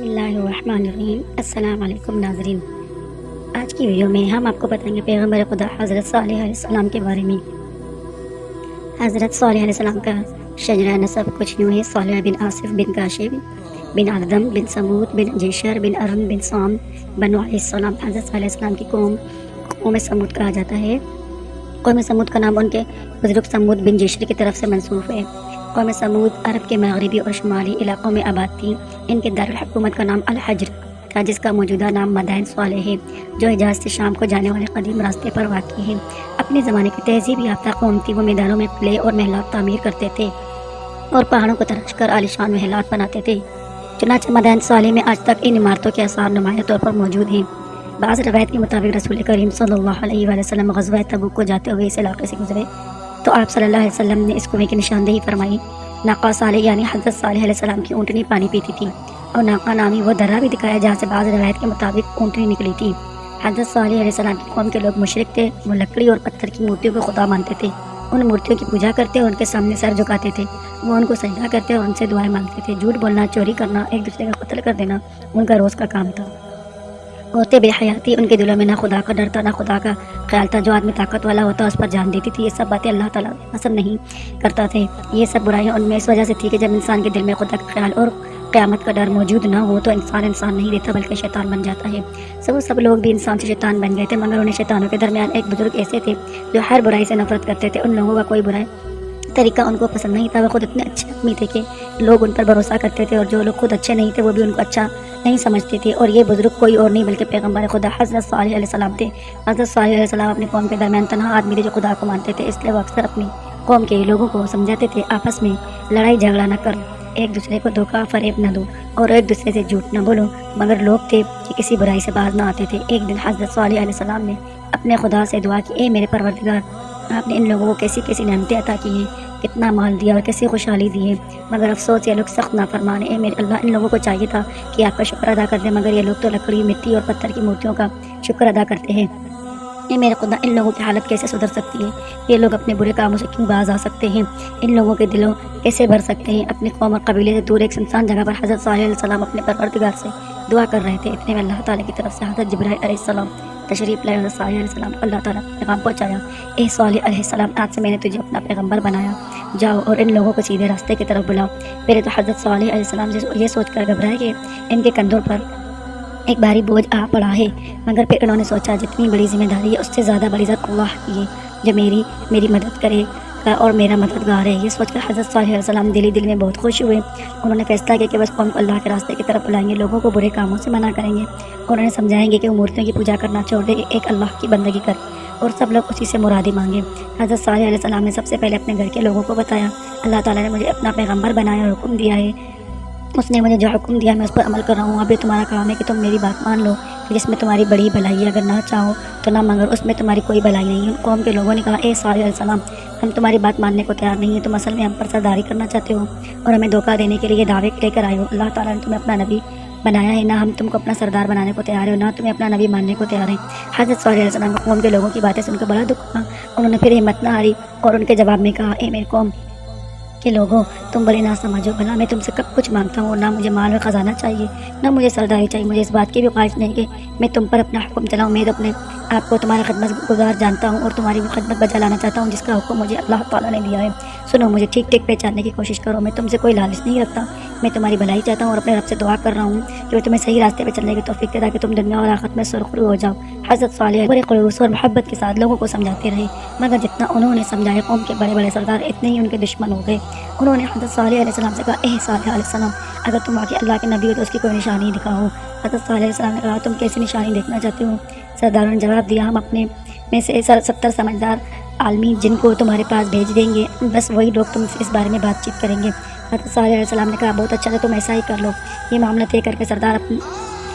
اللہ الرحمن الرحیم۔ السلام علیکم ناظرین، آج کی ویڈیو میں ہم آپ کو بتائیں گے پیغمبر خدا حضرت صالح علیہ السلام کے بارے میں۔ حضرت صالح علیہ السلام کا شجرہ نسب کچھ یوں ہے: صالح بن آصف بن کاشف بن آدم بن سمود بن جیشر بن ارم بن سام بنو علیہ السلام۔ حضرت صالح علیہ السلام کی قوم سمود کہا جاتا ہے۔ قوم سمود کا نام ان کے بزرگ سمود بن جیشر کی طرف سے منسوب ہے۔ قوم سمود عرب کے مغربی اور شمالی علاقوں میں آباد تھی۔ ان کے دارالحکومت کا نام الحجر تھا، جس کا موجودہ نام مدائن صالح ہے، جو حجاز سے شام کو جانے والے قدیم راستے پر واقع ہے۔ اپنے زمانے کی تہذیب یافتہ قوم تھی۔ وہ میدانوں میں قلعے اور محلات تعمیر کرتے تھے اور پہاڑوں کو ترش کر عالیشان محلات بناتے تھے۔ چنانچہ مدائن صالح میں آج تک ان عمارتوں کے آثار نمایاں طور پر موجود ہیں۔ بعض روایت کے مطابق رسول کریم صلی اللہ علیہ وآلہ وسلم غزوہ تبوک کو جاتے ہوئے اس علاقے سے گزرے تو آپ صلی اللہ علیہ وسلم نے اس کنویں کی نشاندہی فرمائی۔ ناقہ صالح یعنی حضرت صالح علیہ السلام کی اونٹنی پانی پیتی تھی، اور ناقہ نامی وہ درہ بھی دکھایا جہاں سے بعض روایت کے مطابق اونٹنی نکلی تھی۔ حضرت صالح علیہ السلام کی قوم کے لوگ مشرک تھے۔ وہ لکڑی اور پتھر کی مورتیوں کو خدا مانتے تھے، ان مورتیوں کی پوجا کرتے اور ان کے سامنے سر جھکاتے تھے۔ وہ ان کو سجدہ کرتے اور ان سے دعائیں مانگتے تھے۔ جھوٹ بولنا، چوری کرنا، ایک دوسرے کا قتل کر دینا ان کا روز کا کام تھا۔ عورتیں بے حیاتی، ان کے دلوں میں نہ خدا کا ڈر تھا نہ خدا کا خیال تھا۔ جو آدمی طاقت والا ہوتا اس پر جان دیتی تھی۔ یہ سب باتیں اللہ تعالیٰ پسند نہیں کرتا تھے۔ یہ سب برائیاں ان میں اس وجہ سے تھی کہ جب انسان کے دل میں خدا کا خیال اور قیامت کا ڈر موجود نہ ہو تو انسان نہیں رہتا بلکہ شیطان بن جاتا ہے۔ وہ سب لوگ بھی انسان سے شیطان بن گئے تھے، مگر انہیں شیطانوں کے درمیان ایک بزرگ ایسے تھے جو ہر برائی سے نفرت کرتے تھے۔ ان لوگوں کا کوئی برا طریقہ ان کو پسند نہیں تھا۔ وہ خود اتنے اچھے آدمی تھے کہ لوگ ان پر بھروسہ کرتے تھے، اور جو لوگ خود اچھے نہیں تھے وہ بھی ان کو اچھا نہیں سمجھتے تھے۔ اور یہ بزرگ کوئی اور نہیں بلکہ پیغمبر خدا حضرت صالح علیہ السلام تھے۔ حضرت صالح علیہ السلام اپنی قوم کے درمیان تنہا آدمی تھے جو خدا کو مانتے تھے، اس لیے وہ اکثر اپنی قوم کے لوگوں کو سمجھاتے تھے آپس میں لڑائی جھگڑا نہ کرو، ایک دوسرے کو دھوکہ فریب نہ دو اور ایک دوسرے سے جھوٹ نہ بولو۔ مگر لوگ تھے کہ کسی برائی سے باز نہ آتے تھے۔ ایک دن حضرت صالح علیہ السلام نے اپنے خدا سے دعا کی: اے میرے پروردگار، آپ نے ان لوگوں کو کیسی کیسی نعمتیں عطا کی ہیں، کتنا مال دیا اور کیسی خوشحالی دی ہے، مگر افسوس یہ لوگ سخت نافرمان ہیں۔ اے میرے اللہ، ان لوگوں کو چاہیے تھا کہ آپ کا شکر ادا کر دیں، مگر یہ لوگ تو لکڑی، مٹی اور پتھر کی مورتیوں کا شکر ادا کرتے ہیں۔ اے میرے خدا، ان لوگوں کی حالت کیسے سدھر سکتی ہے؟ یہ لوگ اپنے برے کاموں سے کیوں باز آ سکتے ہیں؟ ان لوگوں کے دلوں کیسے بھر سکتے ہیں؟ اپنی قوم اور قبیلے سے دور ایک سنسان جگہ پر حضرت صالح علیہ السلام اپنے پروردگار سے دعا کر رہے تھے۔ اتنے میں اللہ تعالیٰ کی طرف سے حضرت جبرائیل علیہ السلام تشریف لائے۔ حضرت صالح علیہ السلام کو اللہ تعالیٰ نے پیغام پہنچایا: اے صالح علیہ السلام، آج سے میں نے تجھے اپنا پیغمبر بنایا، جاؤ اور ان لوگوں کو سیدھے راستے کی طرف بلاؤ۔ پہلے تو حضرت صالح علیہ السلام یہ سوچ کر گھبرائے کہ ان کے کندھوں پر ایک بھاری بوجھ آ پڑا ہے، مگر پھر انہوں نے سوچا جتنی بڑی ذمہ داری ہے اس سے زیادہ بڑی ذات اللہ کی ہے جو میری مدد کرے گا اور میرا مددگار ہے۔ یہ سوچ کر حضرت صالح علیہ السلام دل میں بہت خوش ہوئے۔ انہوں نے فیصلہ کیا کہ بس قوم کو اللہ کے راستے کی طرف بلائیں گے، لوگوں کو برے کاموں سے منع کریں گے اور انہیں سمجھائیں گے کہ وہ مورتیوں کی پوجا کرنا چھوڑ دے، ایک اللہ کی بندگی کرے اور سب لوگ اسی سے مرادی مانگے۔ حضرت صالح علیہ السلام نے سب سے پہلے اپنے گھر کے لوگوں کو بتایا: اللہ تعالیٰ نے مجھے اپنا پیغمبر بنایا اور حکم دیا ہے، اس نے مجھے جو حکم دیا میں اس پر عمل کر رہا ہوں۔ اب یہ تمہارا کام ہے کہ تم میری بات مان لو کہ جس میں تمہاری بڑی بھلائی ہے، اگر نہ چاہو تو نہ، مگر اس میں تمہاری کوئی بھلائی نہیں ہے۔ قوم کے لوگوں نے کہا: اے صالح علیہ السلام، ہم تمہاری بات ماننے کو تیار نہیں ہیں، تم اصل میں ہم پر سرداری کرنا چاہتے ہو اور ہمیں دھوکہ دینے کے لیے دعوے لے کر آئے ہو۔ اللہ تعالیٰ نے تمہیں اپنا نبی بنایا ہے، نہ ہم تم کو اپنا سردار بنانے کو تیار ہیں اور نہ تمہیں اپنا نبی ماننے کو تیار ہیں۔ حضرت صالح علیہ السلام کو قوم کے لوگوں کی باتیں سن کر بڑا دکھ ہوا۔ انہوں نے پھر ہمت نہ ہاری اور ان کے جواب میں کہا: اے میری قوم کے لوگوں، تم بڑے نہ سمجھو، بھلا میں تم سے کب کچھ مانگتا ہوں، اور نہ مجھے مال اور خزانہ چاہیے، نہ مجھے سرداری چاہیے۔ مجھے اس بات کی بھی خواہش نہیں کہ میں تم پر اپنا حکم چلاؤں۔ میں تو اپنے آپ کو تمہارا خدمت گزار جانتا ہوں اور تمہاری وہ خدمت بجا لانا چاہتا ہوں جس کا حکم مجھے اللہ تعالیٰ نے دیا ہے۔ سنو، مجھے ٹھیک ٹھیک پہچاننے کی کوشش کرو۔ میں تم سے کوئی لالچ نہیں رکھتا، میں تمہاری بھلائی چاہتا ہوں اور اپنے رب سے دعا کر رہا ہوں کہ وہ تمہیں صحیح راستے پہ چلنے کی توفیق دے تاکہ تم دنیا اور آخرت میں سرخرو ہو جاؤ۔ حضرت صالح بڑے خلوص اور محبت کے ساتھ لوگوں کو سمجھاتے رہے، مگر جتنا انہوں نے سمجھایا قوم کے بڑے بڑے سردار اتنے ہی ان کے دشمن ہو گئے۔ انہوں نے حضرت صالح علیہ السلام سے کہا: اے صالح علیہ السلام، اگر تم واقعی اللہ کے نبی ہو تو اس کی کوئی نشانی دکھاؤ۔ حضرت صالح علیہ السلام نے کہا: تم کیسی نشانی دیکھنا چاہتے ہو؟ سرداروں نے جواب دیا: ہم اپنے میں سے 70 سمجھدار عالمی جن کو تمہارے پاس بھیج دیں گے، بس وہی لوگ تم سے اس بارے میں بات چیت کریں گے۔ حضرت صالح علیہ السلام نے کہا: بہت اچھا، تو تم ایسا ہی کر لو۔ یہ معاملہ طے کر کے سردار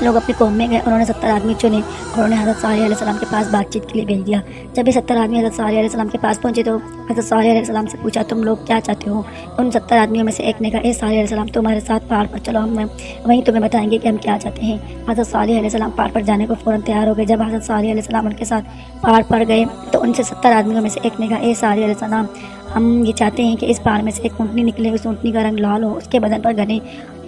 لوگ اپنی قوم میں گئے۔ انہوں نے 70 آدمی چنے اور انہیں حضرت صالح علیہ السلام کے پاس بات چیت کے لیے بھیج دیا۔ جب یہ 70 آدمی حضرت صالح علیہ السلام کے پاس پہنچے تو حضرت صالح علیہ السلام سے پوچھا: تم لوگ کیا چاہتے ہو؟ ان 70 آدمیوں میں سے ایک نے کہا: اے صالح علیہ السلام، تمہارے ساتھ پہاڑ پر چلو، ہم وہیں تمہیں بتائیں گے کہ ہم کیا چاہتے ہیں۔ حضرت صالح علیہ السلام پہاڑ پر جانے کو فوراً تیار ہو گئے۔ جب حضرت صالح علیہ السلام ان کے ساتھ پہاڑ پر گئے تو ان سے 70 آدمیوں میں سے ایک نے کہا: اے صالح علیہ السلام، ہم یہ چاہتے ہیں کہ اس پہاڑ میں سے ایک اونٹنی نکلے، اس اونٹنی کا رنگ لال ہو، اس کے بدن پر گھنے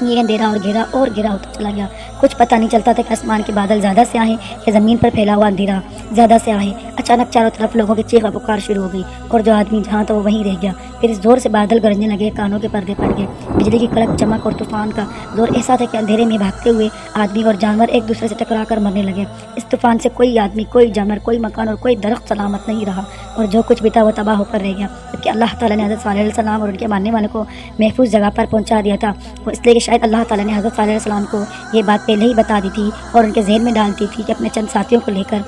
یہ اندھیرا اور گھیرا ہوتا چلا گیا۔ کچھ پتہ نہیں چلتا تھا کہ آسمان کے بادل زیادہ سیاہ ہیں کہ زمین پر پھیلا ہوا اندھیرا زیادہ سیاہ ہے۔ اچانک چاروں طرف لوگوں کی چیخ و پکار شروع ہو گئی اور جو آدمی جہاں تھا وہ وہیں رہ گیا۔ پھر اس زور سے بادل گرجنے لگے، کانوں کے پردے پھٹ گئے، بجلی کی کڑک چمک اور طوفان کا زور ایسا تھا کہ اندھیرے میں بھاگتے ہوئے آدمی اور جانور ایک دوسرے سے ٹکرا کر مرنے لگے۔ اس طوفان سے کوئی آدمی، کوئی جانور، کوئی مکان اور کوئی درخت سلامت نہیں رہا، اور جو کچھ بھی تھا وہ تباہ ہو کر رہ گیا، کیونکہ اللہ تعالیٰ نے حضرت صالح علیہ السلام اور ان کے ماننے والوں کو محفوظ جگہ پر پہنچا دیا تھا۔ وہ اس لیے کہ شاید اللہ تعالیٰ نے حضرت صالح علیہ السلام کو یہ بات پہلے ہی بتا دی تھی اور ان کے ذہن میں ڈال دی تھی کہ اپنے چند ساتھیوں کو لے کر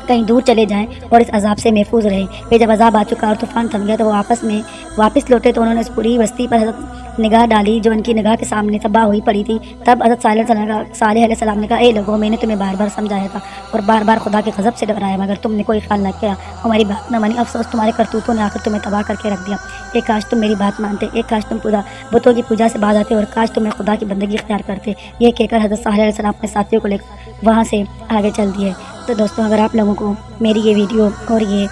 کہیں دور چلے جائیں اور اس عذاب سے محفوظ رہیں۔ پھر جب عذاب آ چکا اور طوفان تھم گیا تو وہ واپس لوٹے تو انہوں نے اس پوری بستی پر حضرت نگاہ ڈالی جو ان کی نگاہ کے سامنے تباہ ہوئی پڑی تھی۔ تب حضرت صالح علیہ السلام نے کہا، اے لوگوں، میں نے تمہیں بار بار سمجھایا تھا اور بار بار خدا کے غضب سے ڈرایا، مگر تم نے کوئی خیال نہ کیا، ہماری بات نہ مانی۔ افسوس، تمہارے کرتوتوں نے آخر تمہیں تباہ کر کے رکھ دیا۔ ایک کاش تم میری بات مانتے، ایک کاش تم بتوں کی پوجا سے باز آتے اور کاش تم خدا کی بندگی اختیار کرتے۔ یہ کہہ کر حضرت صالح علیہ السلام اپنے ساتھیوں کو لے کر وہاں سے آگے چل دیے۔ تو دوستوں، اگر آپ لوگوں کو میری یہ ویڈیو اور یہ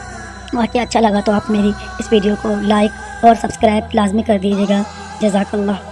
واقعہ اچھا لگا تو آپ میری اس ویڈیو کو لائک اور سبسکرائب لازمی کر دیجیے گا۔ جزاک اللہ۔